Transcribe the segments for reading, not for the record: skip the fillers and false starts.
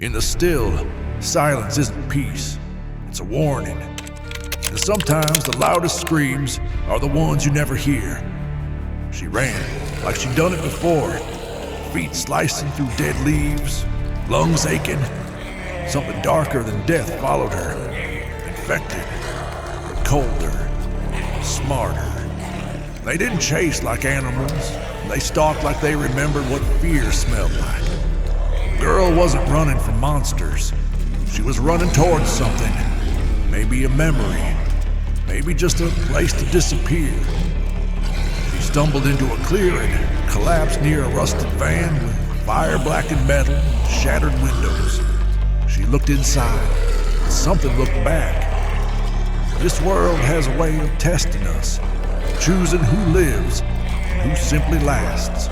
In the still, silence isn't peace, it's a warning. And sometimes the loudest screams are the ones you never hear. She ran like she'd done it before, feet slicing through dead leaves, lungs aching. Something darker than death followed her, infected, but colder, smarter. They didn't chase like animals, they stalked like they remembered what fear smelled like. The girl wasn't running from monsters, she was running towards something. Maybe a memory, maybe just a place to disappear. She stumbled into a clearing, collapsed near a rusted van with fire-blackened metal, shattered windows. She looked inside, and something looked back. This world has a way of testing us, choosing who lives and who simply lasts.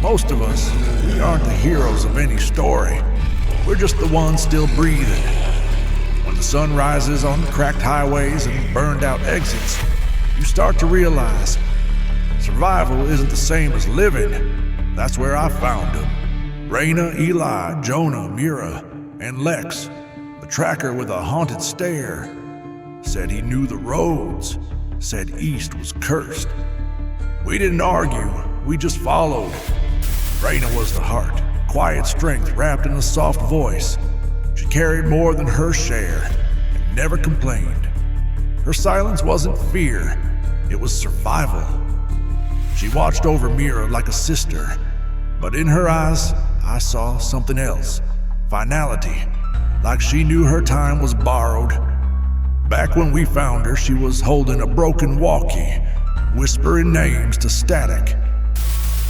Most of us, we aren't the heroes of any story. We're just the ones still breathing. When the sun rises on the cracked highways and burned out exits, you start to realize survival isn't the same as living. That's where I found them. Rayna, Eli, Jonah, Mira and Lex, the tracker with a haunted stare, said he knew the roads, said east was cursed. We didn't argue, we just followed. Rayna was the heart, quiet strength wrapped in a soft voice. She carried more than her share and never complained. Her silence wasn't fear, it was survival. She watched over Mira like a sister, but in her eyes, I saw something else. Finality, like she knew her time was borrowed. Back when we found her, she was holding a broken walkie, whispering names to static.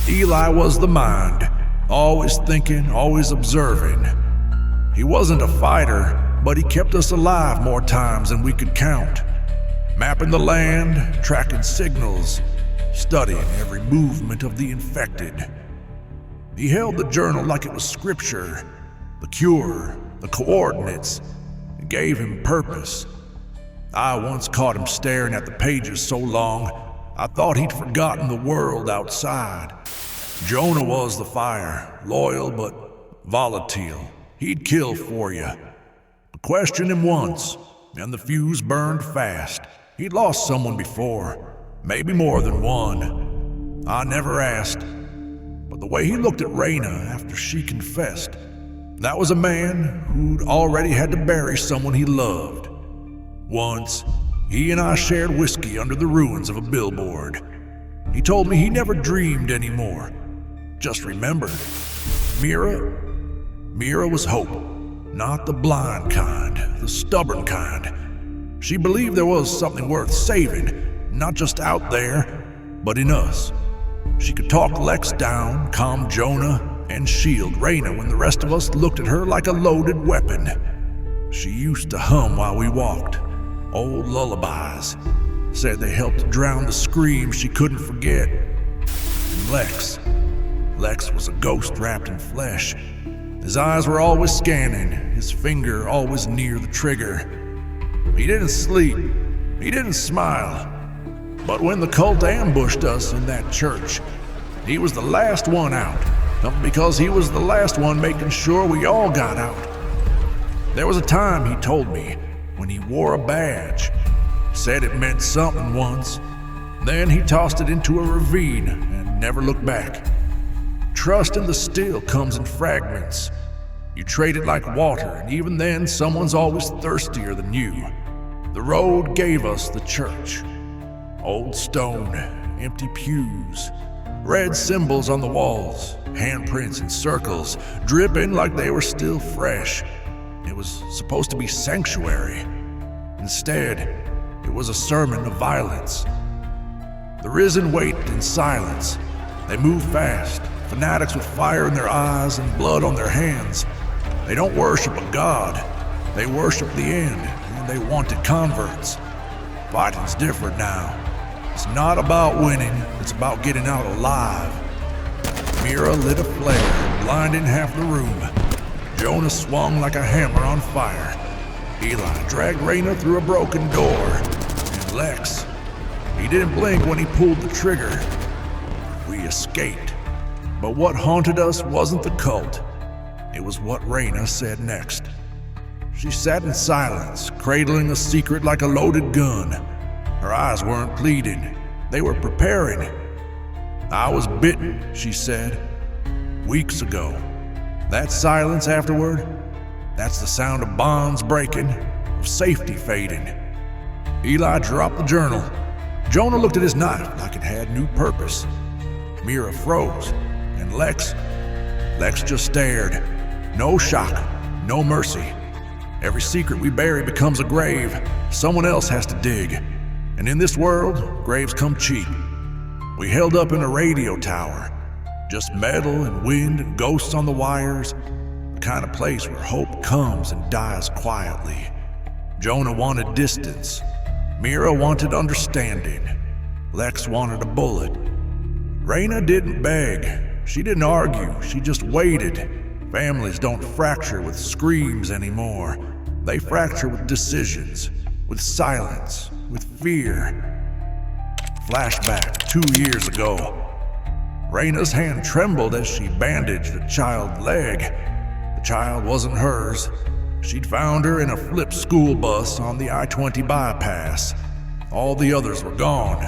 Eli was the mind, always thinking, always observing. He wasn't a fighter, but he kept us alive more times than we could count. Mapping the land, tracking signals, studying every movement of the infected. He held the journal like it was scripture, the cure, the coordinates. It gave him purpose. I once caught him staring at the pages so long, I thought he'd forgotten the world outside. Jonah was the fire, loyal but volatile. He'd kill for you. Question him once, and the fuse burned fast. He'd lost someone before, maybe more than one. I never asked, but the way he looked at Rayna after she confessed, that was a man who'd already had to bury someone he loved. Once, he and I shared whiskey under the ruins of a billboard. He told me he never dreamed anymore, just remembered. Mira was hope, not the blind kind, the stubborn kind. She believed there was something worth saving, not just out there, but in us. She could talk Lex down, calm Jonah, and shield Rayna when the rest of us looked at her like a loaded weapon. She used to hum while we walked, old lullabies, said they helped drown the screams she couldn't forget. And Lex was a ghost wrapped in flesh. His eyes were always scanning, his finger always near the trigger. He didn't sleep, he didn't smile. But when the cult ambushed us in that church, he was the last one out, because he was the last one making sure we all got out. There was a time, he told me, when he wore a badge, said it meant something once. Then he tossed it into a ravine and never looked back. Trust in the still comes in fragments. You trade it like water, and even then someone's always thirstier than you. The road gave us the church. Old stone, empty pews, red symbols on the walls, handprints in circles, dripping like they were still fresh. It was supposed to be sanctuary. Instead, it was a sermon of violence. The risen wait in silence. They move fast, fanatics with fire in their eyes and blood on their hands. They don't worship a god, they worship the end, and they wanted converts. Fighting's different now. It's not about winning, it's about getting out alive. Mira lit a flare, blinding half the room. Jonah swung like a hammer on fire. Eli dragged Rayna through a broken door. And Lex, he didn't blink when he pulled the trigger. We escaped. But what haunted us wasn't the cult. it was what Rayna said next. She sat in silence, cradling a secret like a loaded gun. Her eyes weren't pleading, they were preparing. "I was bitten," she said, "weeks ago. That silence afterward, that's the sound of bonds breaking, of safety fading." Eli dropped the journal. Jonah looked at his knife like it had new purpose. Mira froze, and Lex just stared. No shock, no mercy. Every secret we bury becomes a grave. Someone else has to dig. And in this world, graves come cheap. We held up in a radio tower. Just metal and wind and ghosts on the wires. The kind of place where hope comes and dies quietly. Jonah wanted distance. Mira wanted understanding. Lex wanted a bullet. Rayna didn't beg. She didn't argue. She just waited. Families don't fracture with screams anymore. They fracture with decisions, with silence, with fear. Flashback 2 years ago. Rayna's hand trembled as she bandaged the child's leg. The child wasn't hers. She'd found her in a flipped school bus on the I-20 bypass. All the others were gone,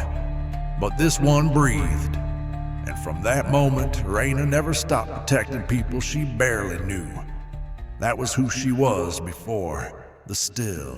but this one breathed. And from that moment, Rayna never stopped protecting people she barely knew. That was who she was before the still.